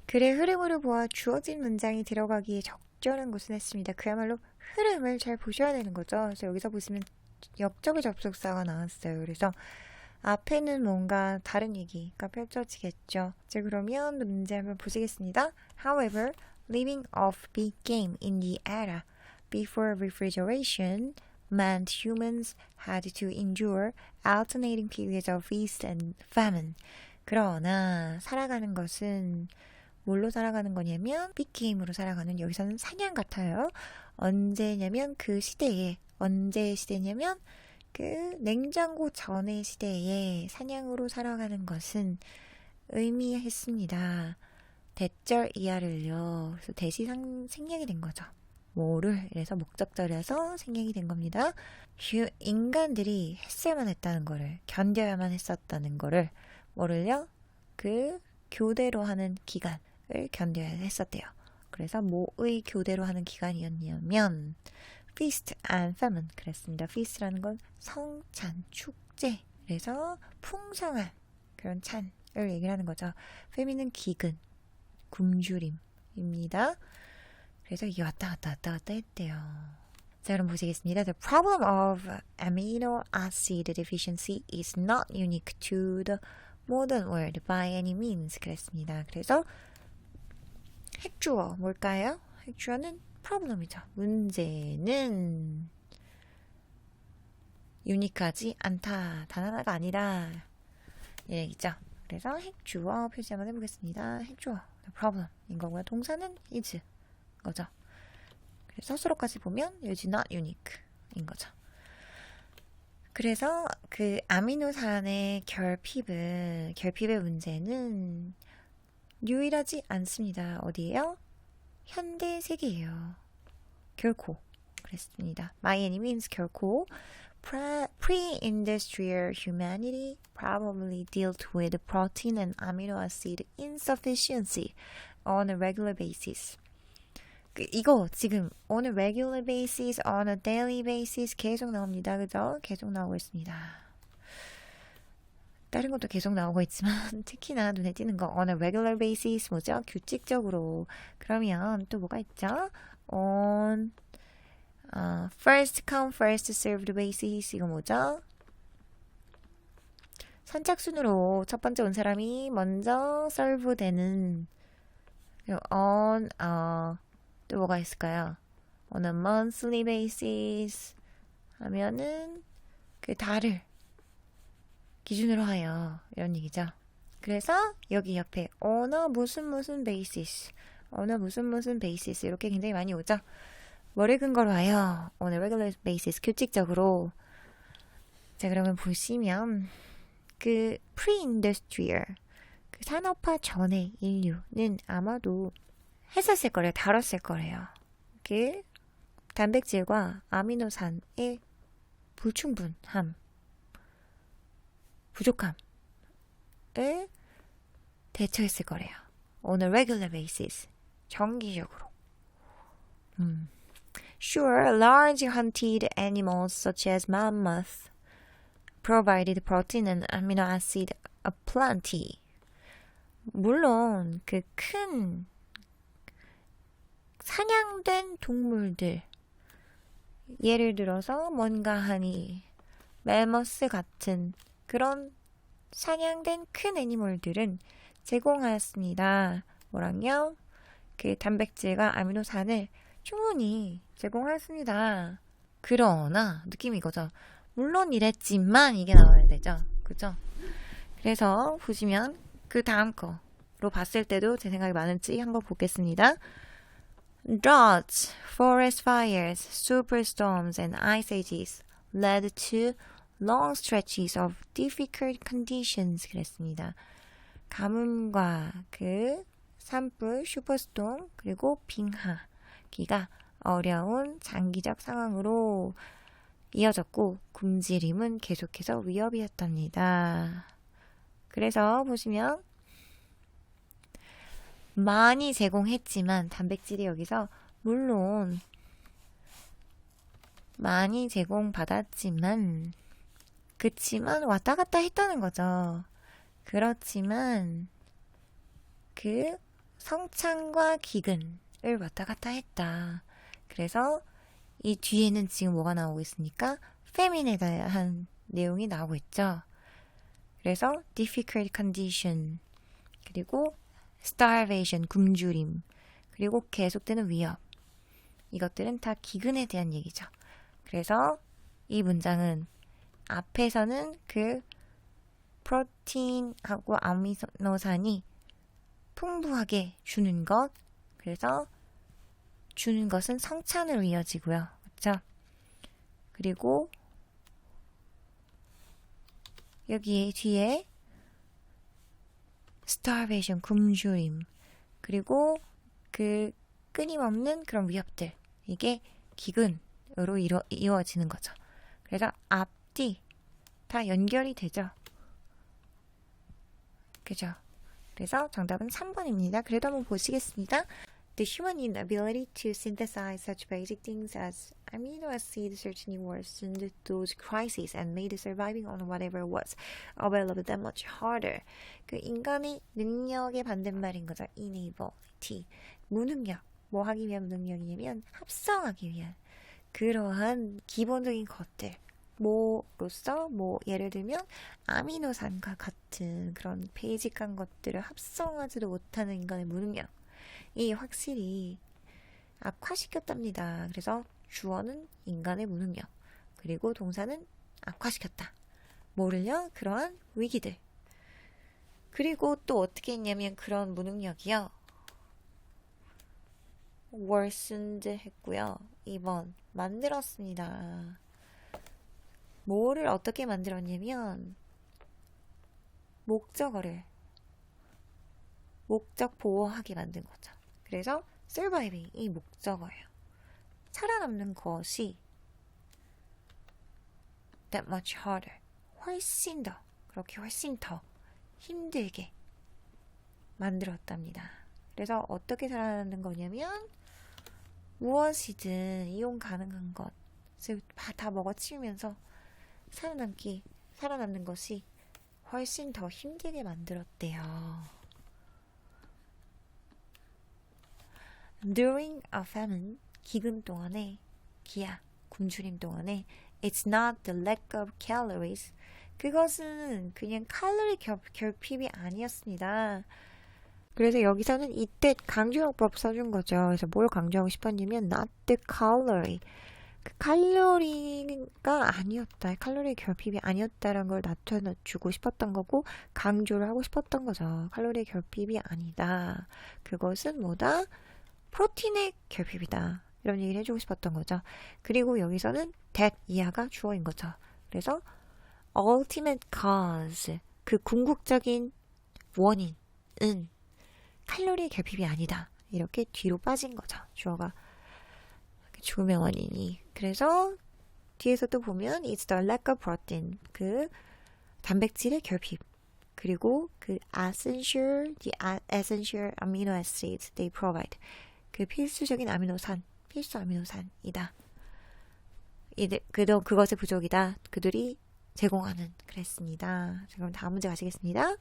글의 흐름으로 보아 주어진 문장이 들어가기에 적절한 것은 했습니다. 그야말로 흐름을 잘 보셔야 되는 거죠. 그래서 여기서 보시면 역적의 접속사가 나왔어요. 그래서 앞에는 뭔가 다른 얘기가 펼쳐지겠죠. 자, 그러면 문제 한번 보시겠습니다. However, living off became in the era before refrigeration meant humans had to endure alternating periods of feast and famine. 그러나 살아가는 것은 뭘로 살아가는 거냐면 became으로 살아가는, 여기서는 사냥 같아요. 언제냐면 그 시대에, 언제의 시대냐면 그 냉장고 전의 시대에 사냥으로 살아가는 것은 의미했습니다. 대절 이하를요. 그래서 대시 생략이 된 거죠. 뭐를, 그래서 목적절에서 생략이 된 겁니다. 인간들이 했어야만 했다는 거를, 견뎌야만 했었다는 거를, 뭐를요? 그 교대로 하는 기간을 견뎌야 했었대요. 그래서 뭐의 교대로 하는 기간이었냐면 feast and famine 그랬습니다. feast라는 건 성찬, 축제, 그래서 풍성한 그런 찬을 얘기를 하는 거죠. famine은 기근, 굶주림입니다. 그래서 이게 왔다 갔다 했대요. 자, 그럼 보시겠습니다. The problem of amino acid deficiency is not unique to the modern world by any means. 그랬습니다. 그래서 핵주어 뭘까요? 핵주어는 problem이죠. 문제는 유니크하지 않다. 단 하나가 아니라 이 얘기죠. 그래서 핵주어 표시 한번 해보겠습니다. 핵주어 problem인 거고요. 동사는 is 거죠. 그래서 서로까지 보면 is not unique인 거죠. 그래서 그 아미노산의 결핍의 문제는 유일하지 않습니다. 어디예요? 현대 세계예요. 결코. 그랬습니다. By any means 결코. Pre-industrial humanity probably dealt with protein and amino acid insufficiency on a regular basis. 이거 지금 on a regular basis, on a daily basis 계속 나옵니다. 그죠? 계속 나오고 있습니다. 다른 것도 계속 나오고 있지만 특히나 눈에 띄는 거 on a regular basis 뭐죠? 규칙적으로. 그러면 또 뭐가 있죠? on first come first served basis 이거 뭐죠? 선착순으로 첫 번째 온 사람이 먼저 serve 되는. on 또 뭐가 있을까요? on a monthly basis 하면은 그 달을 기준으로 하여 이런 얘기죠. 그래서 여기 옆에 on a 무슨 basis, on a 무슨 basis 이렇게 굉장히 많이 오죠. 뭐를 근거로 하여 on a regular basis 규칙적으로. 자, 그러면 보시면 그 pre-industrial 그 산업화 전의 인류는 아마도 했었을 거래요. 다뤘을 거래요. 그 단백질과 아미노산의 불충분함, 부족함을 대처했을 거래요. On a regular basis. 정기적으로. Sure, large hunted animals such as mammoth provided protein and amino acid aplenty. 물론 그 큰 사냥된 동물들, 예를 들어서 뭔가 하니 멜머스 같은 그런 사냥된 큰 애니멀들은 제공하였습니다. 뭐랑요? 그 단백질과 아미노산을 충분히 제공하였습니다. 그러나 느낌이 이거죠. 물론 이랬지만 이게 나와야 되죠. 그죠? 그래서 보시면 그 다음 거로 봤을 때도 제 생각이 많은지 한번 보겠습니다. Droughts, forest fires, superstorms, and ice ages led to long stretches of difficult conditions. 그랬습니다. 가뭄과 그 산불, 슈퍼스톰, 그리고 빙하기가 어려운 장기적 상황으로 이어졌고 굶주림은 계속해서 위협이었답니다. 그래서 보시면 많이 제공했지만 단백질이 여기서 물론 많이 제공받았지만 그치만 왔다 갔다 했다는 거죠. 그렇지만 그 성찬과 기근을 왔다 갔다 했다. 그래서 이 뒤에는 지금 뭐가 나오고 있으니까 famine에 대한 내용이 나오고 있죠. 그래서 difficult condition, 그리고 starvation, 굶주림, 그리고 계속되는 위협. 이것들은 다 기근에 대한 얘기죠. 그래서 이 문장은 앞에서는 그 프로틴하고 아미노산이 풍부하게 주는 것, 그래서 주는 것은 성찬으로 이어지고요. 그렇죠? 그리고 여기 뒤에 starvation, 굶주림, 그리고 그 끊임없는 그런 위협들, 이게 기근으로 이루어지는 거죠. 그래서 앞뒤 다 연결이 되죠. 그죠? 그래서 정답은 3번입니다. 그래도 한번 보시겠습니다. The human inability to synthesize such basic things as amino acids certainly worsened those crises and made surviving on whatever was available that much harder. 그 인간의 능력의 반대말인 거죠. inability. 무능력. 뭐 하기 위한 능력이냐면 합성하기 위한 그러한 기본적인 것들. 뭐로서 뭐 예를 들면 아미노산과 같은 그런 베이직한 것들을 합성하지도 못하는 인간의 무능력. 이 확실히 악화시켰답니다. 그래서 주어는 인간의 무능력, 그리고 동사는 악화시켰다. 뭐를요? 그러한 위기들. 그리고 또 어떻게 했냐면 그런 무능력이요. worsened 했고요. 2번 만들었습니다. 뭐를 어떻게 만들었냐면 목적어를 목적 보호하게 만든 거죠. 그래서 surviving 이 목적어예요. 살아남는 것이 that much harder 훨씬 더 그렇게 훨씬 더 힘들게 만들었답니다. 그래서 어떻게 살아남는 거냐면 무엇이든 이용 가능한 것을 다 먹어치우면서 살아남는 것이 훨씬 더 힘들게 만들었대요. During a famine, 기근 동안에, 기아, 굶주림 동안에, it's not the lack of calories. 그것은 그냥 칼로리 결핍이 아니었습니다. 그래서 여기서는 이때 강조용법 써준 거죠. 그래서 뭘 강조하고 싶었냐면 not the calorie. 그 칼로리가 아니었다. 칼로리 결핍이 아니었다라는 걸 나타내주고 싶었던 거고 강조를 하고 싶었던 거죠. 칼로리 결핍이 아니다. 그것은 뭐다? 프로틴의 결핍이다. 이런 얘기를 해주고 싶었던 거죠. 그리고 여기서는 that 이하가 주어인 거죠. 그래서 ultimate cause, 그 궁극적인 원인은 칼로리 결핍이 아니다. 이렇게 뒤로 빠진 거죠. 주어가 죽음의 원인이. 그래서 뒤에서 또 보면 it's the lack of protein, 그 단백질의 결핍. 그리고 그 the essential amino acids they provide. 그 필수적인 아미노산, 필수 아미노산이다. 그것의 부족이다. 그들이 제공하는 그랬습니다. 자, 그럼 다음 문제 가시겠습니다.